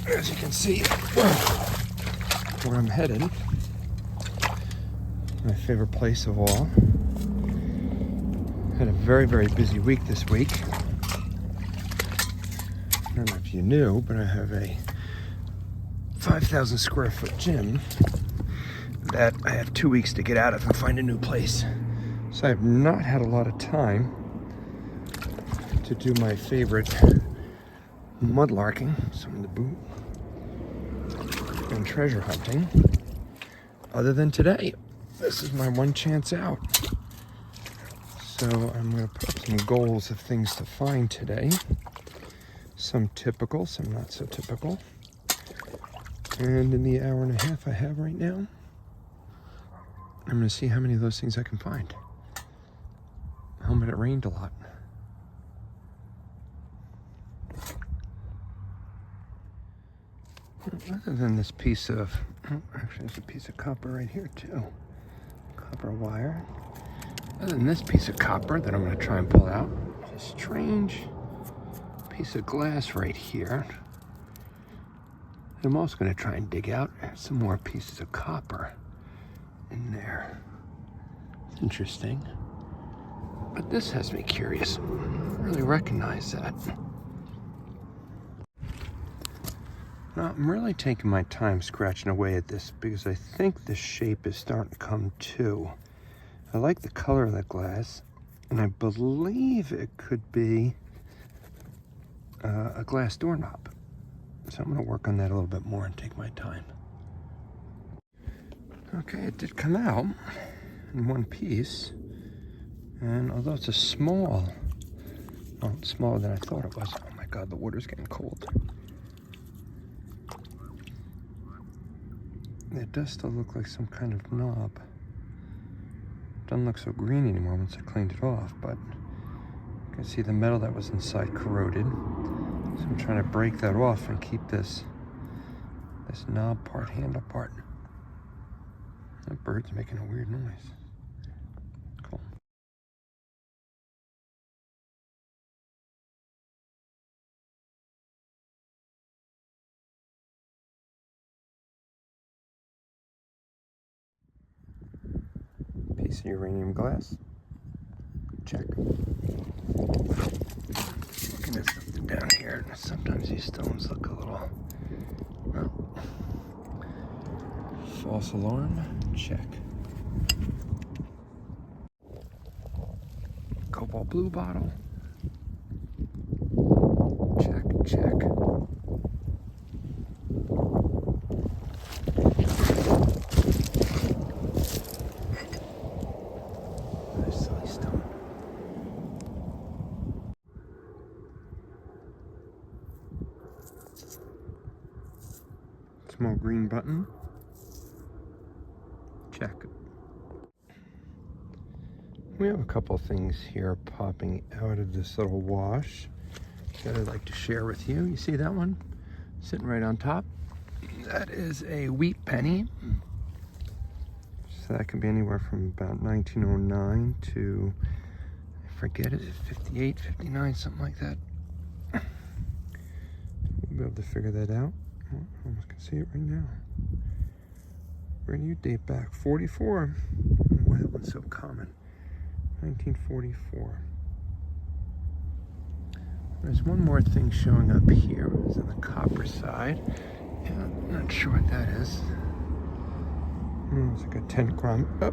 as you can see, where I'm headed. My favorite place of all. Had a very, very busy week this week. I don't know if you knew, but I have a 5,000 square foot gym that I have 2 weeks to get out of and find a new place. So I have not had a lot of time to do my favorite mudlarking, some of the boot, and treasure hunting, other than today. This is my one chance out. So I'm going to put up some goals of things to find today. Some typical, some not so typical. And in the hour and a half I have right now, I'm going to see how many of those things I can find. Helmet, it rained a lot. Other than this piece of, actually there's a piece of copper right here too. Copper wire. Other than this piece of copper that I'm going to try and pull out, a strange piece of glass right here. I'm also going to try and dig out some more pieces of copper in there. It's interesting. But this has me curious. I don't really recognize that. Now, I'm really taking my time scratching away at this because I think the shape is starting to come to. I like the color of the glass, and I believe it could be a glass doorknob. So I'm going to work on that a little bit more and take my time. Okay, it did come out in one piece, and although it's a small, well, it's smaller than I thought it was. Oh my God, the water's getting cold. It does still look like some kind of knob. Doesn't look so green anymore once I cleaned it off, but you can see the metal that was inside corroded. So I'm trying to break that off and keep this knob part, handle part. That bird's making a weird noise. Cool. Piece of uranium glass. Check. Looking at something down here, sometimes these stones look a little, well, false alarm. Check. Cobalt blue bottle. Check, check. Nice silly stone. Small green button. Check. We have a couple things here popping out of this little wash that I'd like to share with you. You see that one sitting right on top? That is a wheat penny. So that could be anywhere from about 1909 to, I forget, is it 58, 59, something like that. We'll be able to figure that out. Oh, I almost can see it right now. Where do you date back? 44. Why that one's so common. 1944. There's one more thing showing up here. It's on the copper side. Yeah, I'm not sure what that is. It's like a 10 gram. Oh,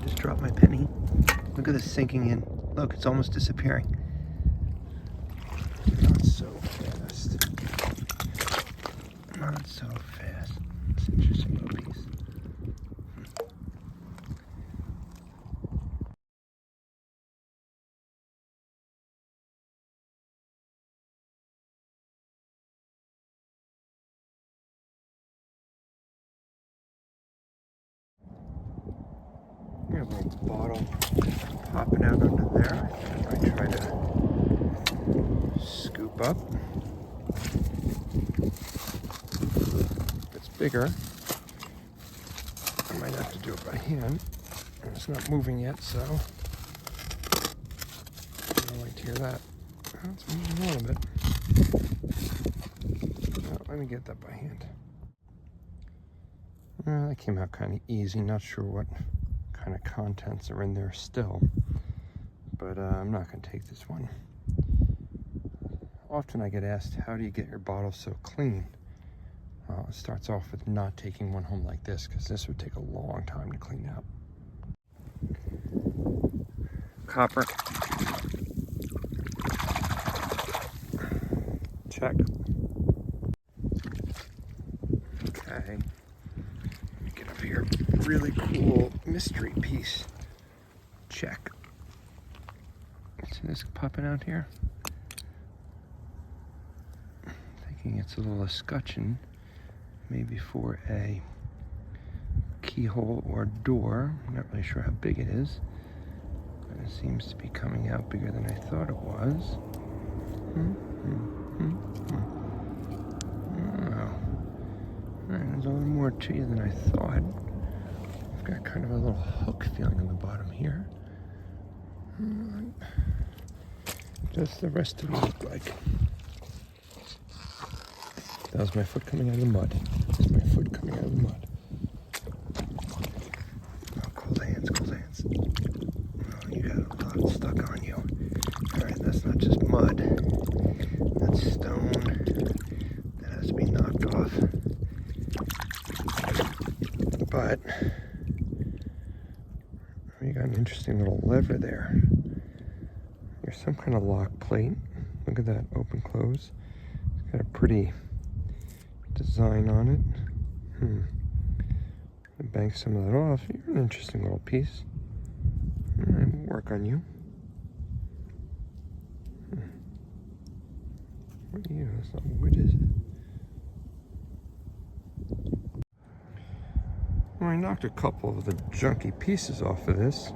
just dropped my penny. Look at this sinking in. Look, it's almost disappearing. Not so fast. Not so fast. It's an interesting little piece. We have a little bottle popping out under there. I try to scoop up. If it's bigger, I might have to do it by hand. And it's not moving yet, so I like to hear that. Oh, it's moving a little bit. Oh, let me get that by hand. That came out kind of easy. Not sure what kind of contents are in there still, but I'm not going to take this one. Often I get asked, how do you get your bottle so clean? It starts off with not taking one home like this, because this would take a long time to clean out. Copper. Check. Okay. Get up here. Really cool mystery piece. Check. See this popping out here? Thinking it's a little escutcheon, maybe for a keyhole or door. I'm not really sure how big it is. But it seems to be coming out bigger than I thought it was. Oh. There's a little more to you than I thought. I've got kind of a little hook feeling on the bottom here. Does the rest of it look like? That was my foot coming out of the mud. That's my foot coming out of the mud. Oh, cold hands, cold hands. Oh, you got a lot stuck on you. Alright, that's not just mud. That's stone. That has to be knocked off. But you got an interesting little lever there. There's some kind of lock plate. Look at that, open close. It's got a pretty design on it. Bank some of that off. You're an interesting little piece. Alright, we'll work on you. What are you? It's not wood, is it? Well, I knocked a couple of the junky pieces off of this,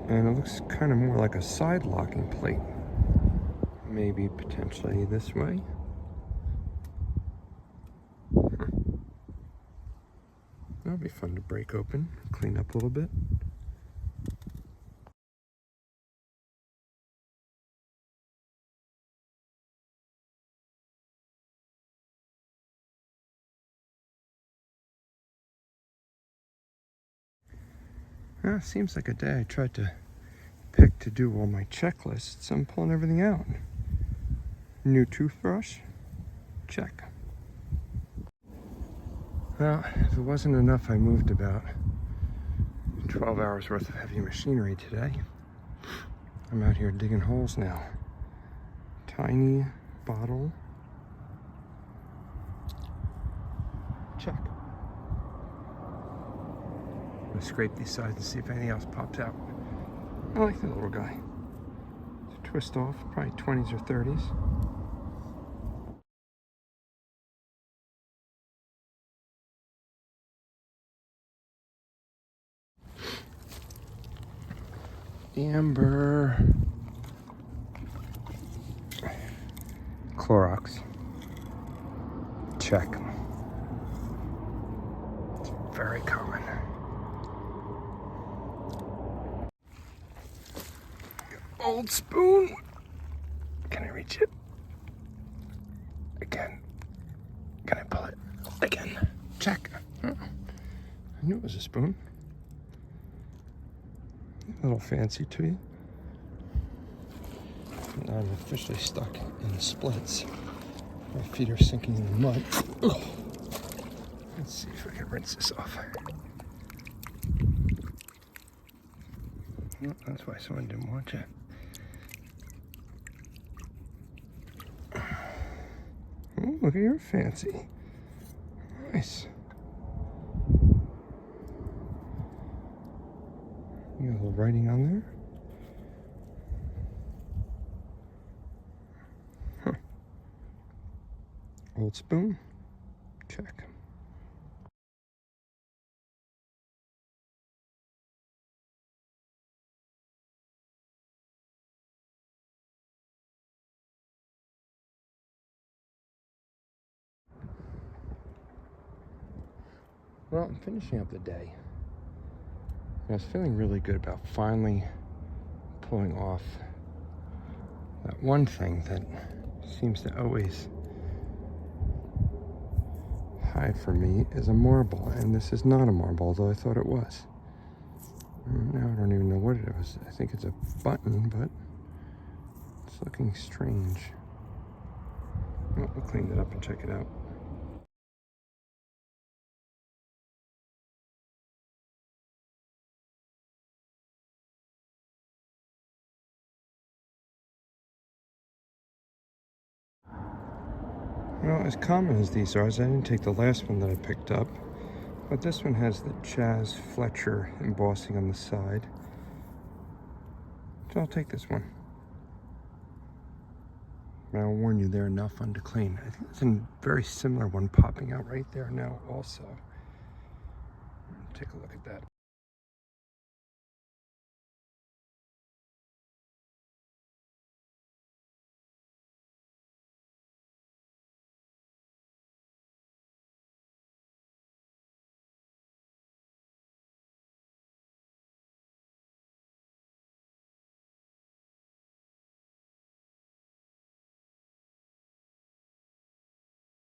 and it looks kind of more like a side locking plate. Maybe potentially this way. That'll be fun to break open, clean up a little bit. Well, it seems like a day I tried to pick to do all my checklists. I'm pulling everything out. New toothbrush? Check. Well, if it wasn't enough, I moved about 12 hours worth of heavy machinery today. I'm out here digging holes now. Tiny bottle. Check. I'm gonna scrape these sides and see if anything else pops out. I like that little guy. It's a twist off, probably 20s or 30s. Amber. Clorox. Check. It's very common. Old spoon. Can I reach it? Again. Can I pull it? Again. Check. Oh. I knew it was a spoon. A little fancy to you. Now I'm officially stuck in the splits. My feet are sinking in the mud. Ugh. Let's see if I can rinse this off. Oh, that's why someone didn't want you. Oh, look at your fancy. Nice. You got a little writing on there. Huh. Old spoon. Check. Well, I'm finishing up the day. I was feeling really good about finally pulling off that one thing that seems to always tie for me is a marble, and this is not a marble, although I thought it was. Now I don't even know what it was. I think it's a button, but it's looking strange. Well, we'll clean it up and check it out. Well, as common as these are, I didn't take the last one that I picked up, but this one has the Chaz Fletcher embossing on the side. So I'll take this one. But I'll warn you, they're not fun to clean. I think there's a very similar one popping out right there now also. Take a look at that.